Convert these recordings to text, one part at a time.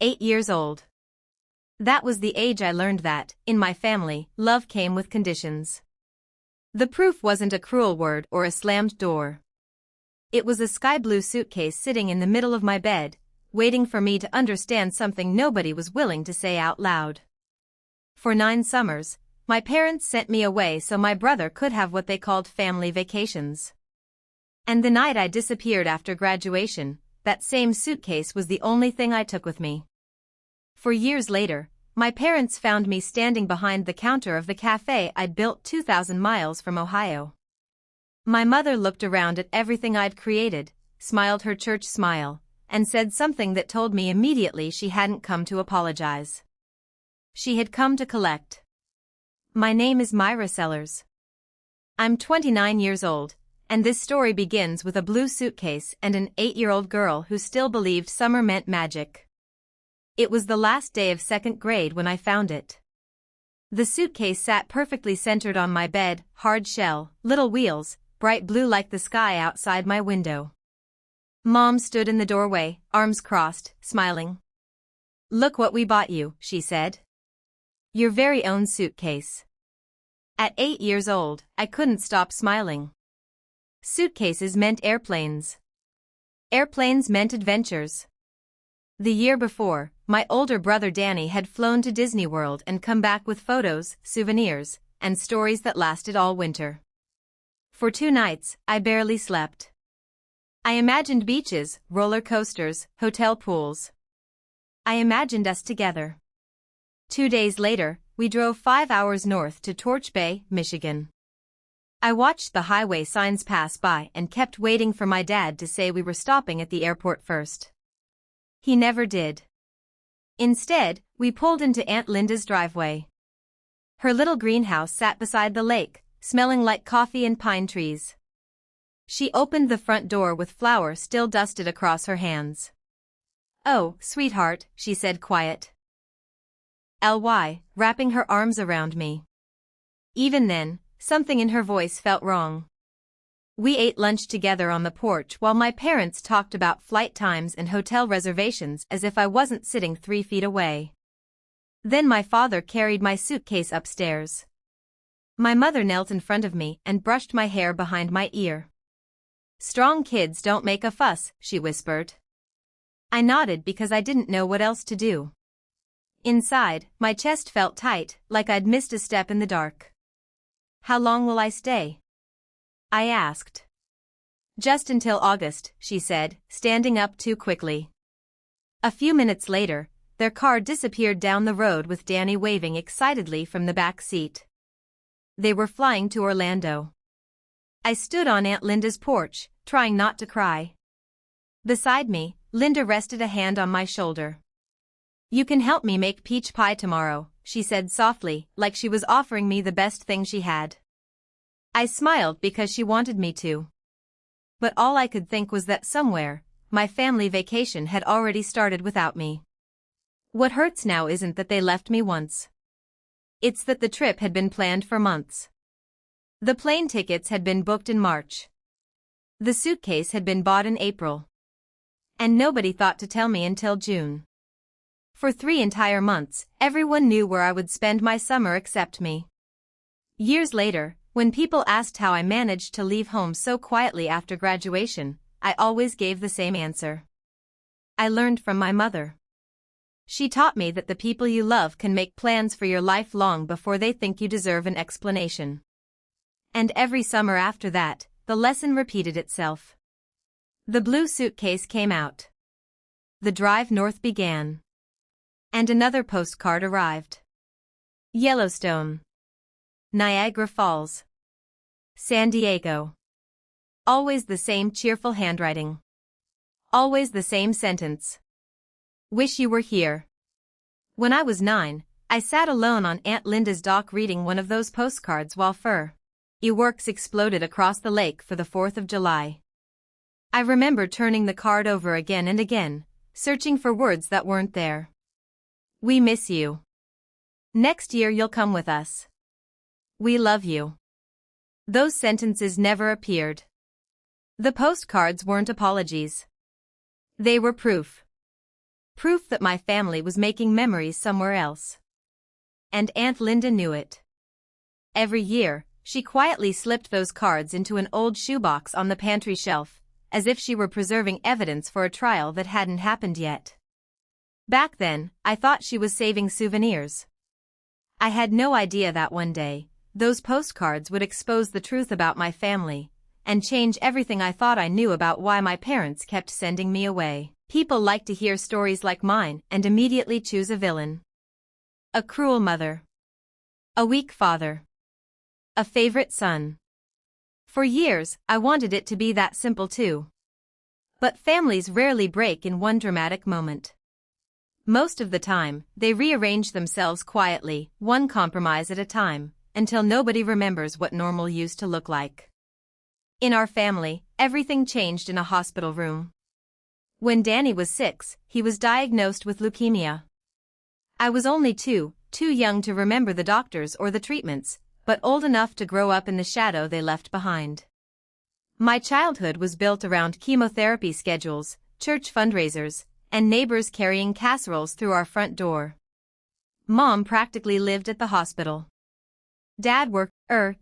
8 years old. That was the age I learned that, in my family, love came with conditions. The proof wasn't a cruel word or a slammed door. It was a sky-blue suitcase sitting in the middle of my bed, waiting for me to understand something nobody was willing to say out loud. For 9 summers, my parents sent me away so my brother could have what they called family vacations. And the night I disappeared after graduation, that same suitcase was the only thing I took with me. For years later, my parents found me standing behind the counter of the cafe I'd built 2,000 miles from Ohio. My mother looked around at everything I'd created, smiled her church smile, and said something that told me immediately she hadn't come to apologize. She had come to collect. My name is Myra Sellers. I'm 29 years old, and this story begins with a blue suitcase and an 8-year-old girl who still believed summer meant magic. It was the last day of 2nd grade when I found it. The suitcase sat perfectly centered on my bed, hard shell, little wheels, bright blue like the sky outside my window. Mom stood in the doorway, arms crossed, smiling. "Look what we bought you," she said. "Your very own suitcase." At 8 years old, I couldn't stop smiling. Suitcases meant airplanes. Airplanes meant adventures. The year before, my older brother Danny had flown to Disney World and come back with photos, souvenirs, and stories that lasted all winter. For 2 nights, I barely slept. I imagined beaches, roller coasters, hotel pools. I imagined us together. 2 days later, we drove 5 hours north to Torch Bay, Michigan. I watched the highway signs pass by and kept waiting for my dad to say we were stopping at the airport first. He never did. Instead, we pulled into Aunt Linda's driveway. Her little greenhouse sat beside the lake, smelling like coffee and pine trees. She opened the front door with flour still dusted across her hands. "Oh, sweetheart," she said quiet. Wrapping her arms around me. Even then, something in her voice felt wrong. We ate lunch together on the porch while my parents talked about flight times and hotel reservations as if I wasn't sitting 3 feet away. Then my father carried my suitcase upstairs. My mother knelt in front of me and brushed my hair behind my ear. "Strong kids don't make a fuss," she whispered. I nodded because I didn't know what else to do. Inside, my chest felt tight, like I'd missed a step in the dark. "How long will I stay?" I asked. "Just until August," she said, standing up too quickly. A few minutes later, their car disappeared down the road with Danny waving excitedly from the back seat. They were flying to Orlando. I stood on Aunt Linda's porch, trying not to cry. Beside me, Linda rested a hand on my shoulder. "You can help me make peach pie tomorrow," she said softly, like she was offering me the best thing she had. I smiled because she wanted me to. But all I could think was that somewhere, my family vacation had already started without me. What hurts now isn't that they left me once. It's that the trip had been planned for months. The plane tickets had been booked in March. The suitcase had been bought in April. And nobody thought to tell me until June. For 3 entire months, everyone knew where I would spend my summer except me. Years later, when people asked how I managed to leave home so quietly after graduation, I always gave the same answer. I learned from my mother. She taught me that the people you love can make plans for your life long before they think you deserve an explanation. And every summer after that, the lesson repeated itself. The blue suitcase came out. The drive north began. And another postcard arrived. Yellowstone. Niagara Falls. San Diego. Always the same cheerful handwriting. Always the same sentence. "Wish you were here." When I was 9, I sat alone on Aunt Linda's dock reading one of those postcards while fireworks exploded across the lake for the 4th of July. I remember turning the card over again and again, searching for words that weren't there. "We miss you. Next year you'll come with us. We love you." Those sentences never appeared. The postcards weren't apologies. They were proof. Proof that my family was making memories somewhere else. And Aunt Linda knew it. Every year, she quietly slipped those cards into an old shoebox on the pantry shelf, as if she were preserving evidence for a trial that hadn't happened yet. Back then, I thought she was saving souvenirs. I had no idea that one day, those postcards would expose the truth about my family, and change everything I thought I knew about why my parents kept sending me away. People like to hear stories like mine and immediately choose a villain. A cruel mother. A weak father. A favorite son. For years, I wanted it to be that simple too. But families rarely break in one dramatic moment. Most of the time, they rearrange themselves quietly, one compromise at a time, until nobody remembers what normal used to look like. In our family, everything changed in a hospital room. When Danny was 6, he was diagnosed with leukemia. I was only too young to remember the doctors or the treatments, but old enough to grow up in the shadow they left behind. My childhood was built around chemotherapy schedules, church fundraisers, and neighbors carrying casseroles through our front door. Mom practically lived at the hospital. Dad worked.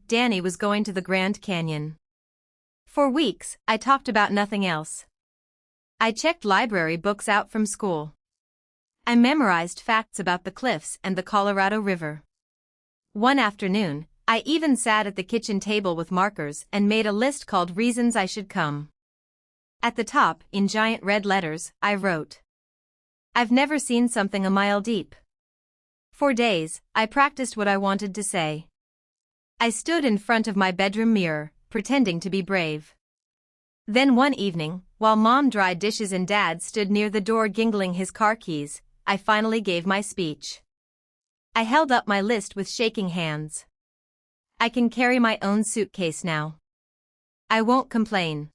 Danny was going to the Grand Canyon. For weeks, I talked about nothing else. I checked library books out from school. I memorized facts about the cliffs and the Colorado River. One afternoon, I even sat at the kitchen table with markers and made a list called Reasons I Should Come. At the top, in giant red letters, I wrote, "I've never seen something a mile deep." For days, I practiced what I wanted to say. I stood in front of my bedroom mirror, pretending to be brave. Then one evening, while Mom dried dishes and Dad stood near the door gingling his car keys, I finally gave my speech. I held up my list with shaking hands. I can carry my own suitcase now. I won't complain.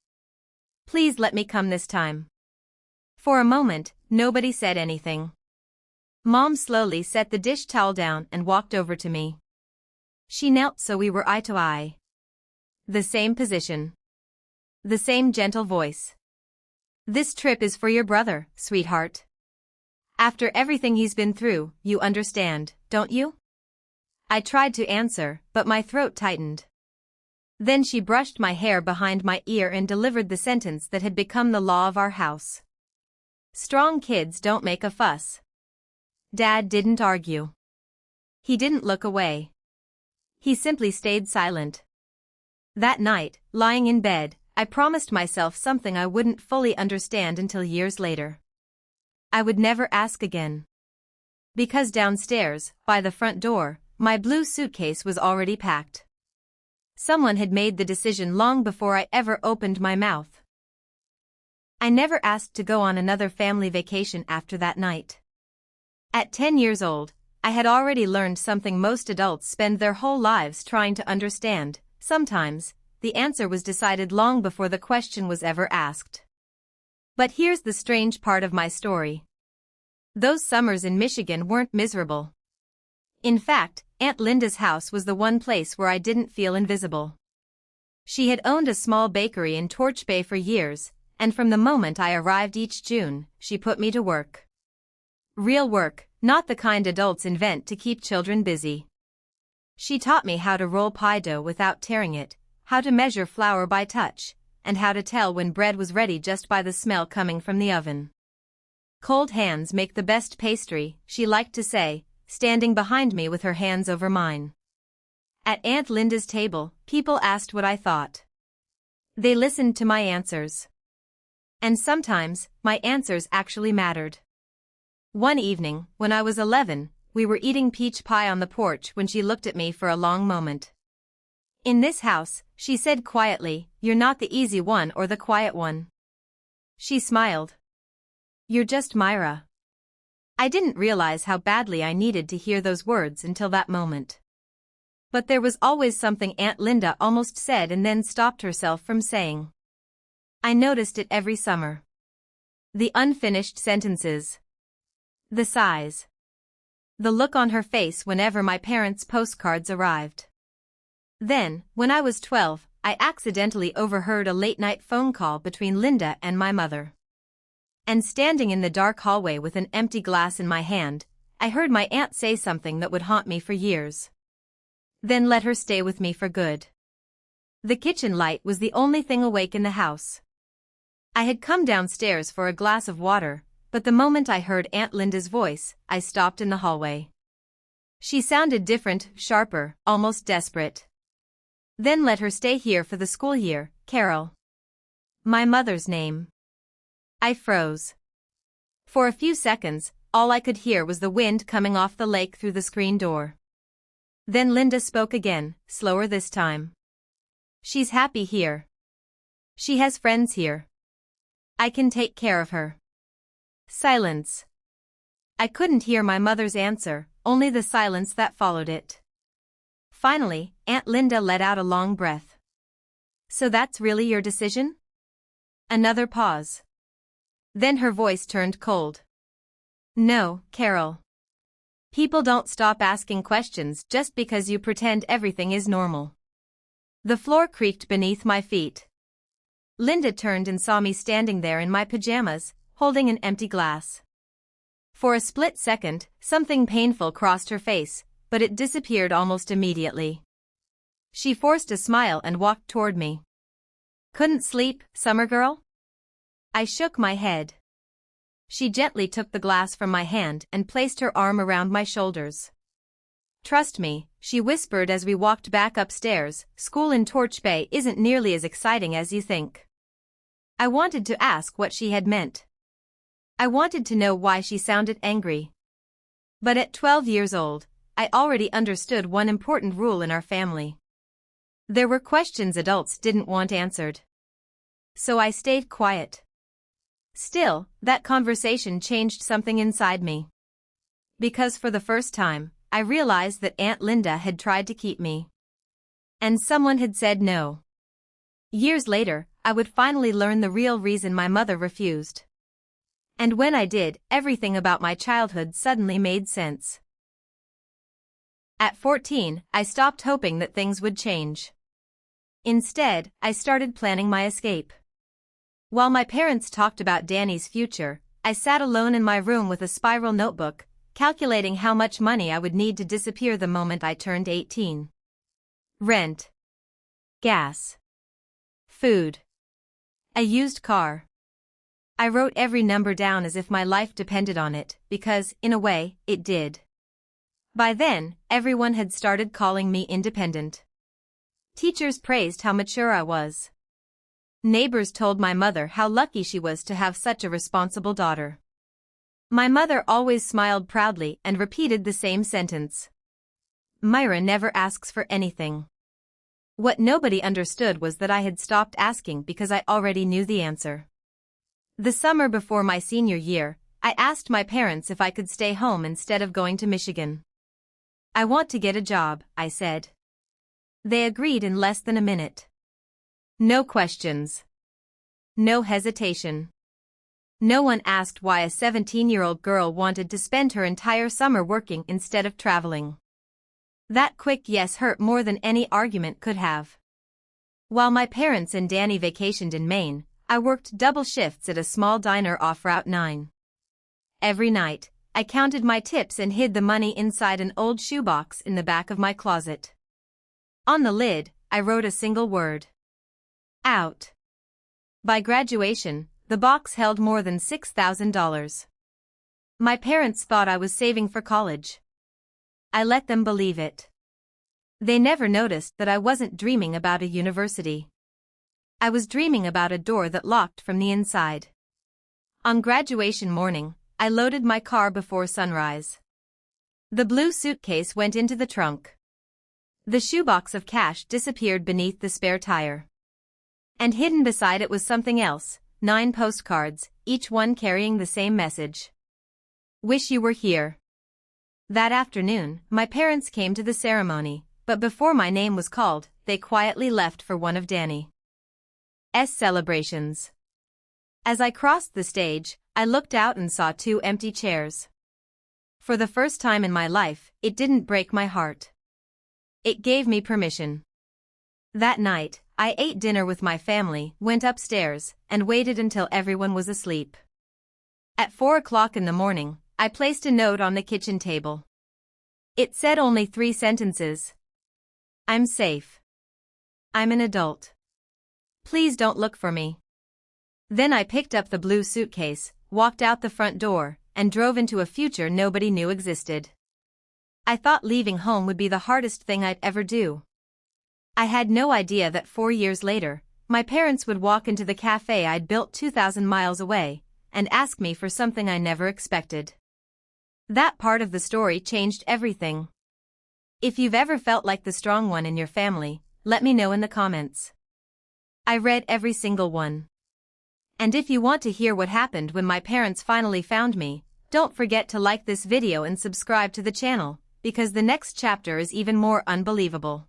Please let me come this time. For a moment, nobody said anything. Mom slowly set the dish towel down and walked over to me. She knelt so we were eye to eye. The same position. The same gentle voice. "This trip is for your brother, sweetheart. After everything he's been through, you understand, don't you?" I tried to answer, but my throat tightened. Then she brushed my hair behind my ear and delivered the sentence that had become the law of our house. "Strong kids don't make a fuss." Dad didn't argue. He didn't look away. He simply stayed silent. That night, lying in bed, I promised myself something I wouldn't fully understand until years later. I would never ask again. Because downstairs, by the front door, my blue suitcase was already packed. Someone had made the decision long before I ever opened my mouth. I never asked to go on another family vacation after that night. At 10 years old, I had already learned something most adults spend their whole lives trying to understand. Sometimes, the answer was decided long before the question was ever asked. But here's the strange part of my story. Those summers in Michigan weren't miserable. In fact, Aunt Linda's house was the one place where I didn't feel invisible. She had owned a small bakery in Torch Bay for years, and from the moment I arrived each June, she put me to work. Real work, not the kind adults invent to keep children busy. She taught me how to roll pie dough without tearing it, how to measure flour by touch, and how to tell when bread was ready just by the smell coming from the oven. "Cold hands make the best pastry," she liked to say, standing behind me with her hands over mine. At Aunt Linda's table, people asked what I thought. They listened to my answers. And sometimes, my answers actually mattered. One evening, when I was 11, we were eating peach pie on the porch when she looked at me for a long moment. "In this house," she said quietly, "you're not the easy one or the quiet one." She smiled. "You're just Myra." I didn't realize how badly I needed to hear those words until that moment. But there was always something Aunt Linda almost said and then stopped herself from saying. I noticed it every summer. The unfinished sentences. The sighs. The look on her face whenever my parents' postcards arrived. Then, when I was 12, I accidentally overheard a late-night phone call between Linda and my mother. And standing in the dark hallway with an empty glass in my hand, I heard my aunt say something that would haunt me for years. Then let her stay with me for good. The kitchen light was the only thing awake in the house. I had come downstairs for a glass of water, but the moment I heard Aunt Linda's voice, I stopped in the hallway. She sounded different, sharper, almost desperate. Then let her stay here for the school year, Carol. My mother's name. I froze. For a few seconds, all I could hear was the wind coming off the lake through the screen door. Then Linda spoke again, slower this time. She's happy here. She has friends here. I can take care of her. Silence. I couldn't hear my mother's answer, only the silence that followed it. Finally, Aunt Linda let out a long breath. So that's really your decision? Another pause. Then her voice turned cold. No, Carol. People don't stop asking questions just because you pretend everything is normal. The floor creaked beneath my feet. Linda turned and saw me standing there in my pajamas, holding an empty glass. For a split second, something painful crossed her face, but it disappeared almost immediately. She forced a smile and walked toward me. Couldn't sleep, summer girl? I shook my head. She gently took the glass from my hand and placed her arm around my shoulders. Trust me, she whispered as we walked back upstairs, school in Torch Bay isn't nearly as exciting as you think. I wanted to ask what she had meant. I wanted to know why she sounded angry. But at 12 years old, I already understood one important rule in our family. There were questions adults didn't want answered. So I stayed quiet. Still, that conversation changed something inside me. Because for the first time, I realized that Aunt Linda had tried to keep me. And someone had said no. Years later, I would finally learn the real reason my mother refused. And when I did, everything about my childhood suddenly made sense. At 14, I stopped hoping that things would change. Instead, I started planning my escape. While my parents talked about Danny's future, I sat alone in my room with a spiral notebook, calculating how much money I would need to disappear the moment I turned 18. Rent. Gas. Food. A used car. I wrote every number down as if my life depended on it, because, in a way, it did. By then, everyone had started calling me independent. Teachers praised how mature I was. Neighbors told my mother how lucky she was to have such a responsible daughter. My mother always smiled proudly and repeated the same sentence. Myra never asks for anything. What nobody understood was that I had stopped asking because I already knew the answer. The summer before my senior year, I asked my parents if I could stay home instead of going to Michigan. I want to get a job, I said. They agreed in less than a minute. No questions. No hesitation. No one asked why a 17-year-old girl wanted to spend her entire summer working instead of traveling. That quick yes hurt more than any argument could have. While my parents and Danny vacationed in Maine, I worked double shifts at a small diner off Route 9. Every night, I counted my tips and hid the money inside an old shoebox in the back of my closet. On the lid, I wrote a single word. Out. By graduation, the box held more than $6,000. My parents thought I was saving for college. I let them believe it. They never noticed that I wasn't dreaming about a university. I was dreaming about a door that locked from the inside. On graduation morning, I loaded my car before sunrise. The blue suitcase went into the trunk. The shoebox of cash disappeared beneath the spare tire. And hidden beside it was something else, 9 postcards, each one carrying the same message. Wish you were here. That afternoon, my parents came to the ceremony, but before my name was called, they quietly left for one of Danny's celebrations. As I crossed the stage, I looked out and saw 2 empty chairs. For the first time in my life, it didn't break my heart. It gave me permission. That night, I ate dinner with my family, went upstairs, and waited until everyone was asleep. At 4 o'clock in the morning, I placed a note on the kitchen table. It said only 3 sentences. I'm safe. I'm an adult. Please don't look for me. Then I picked up the blue suitcase, walked out the front door, and drove into a future nobody knew existed. I thought leaving home would be the hardest thing I'd ever do. I had no idea that 4 years later, my parents would walk into the cafe I'd built 2,000 miles away, and ask me for something I never expected. That part of the story changed everything. If you've ever felt like the strong one in your family, let me know in the comments. I read every single one. And if you want to hear what happened when my parents finally found me, don't forget to like this video and subscribe to the channel, because the next chapter is even more unbelievable.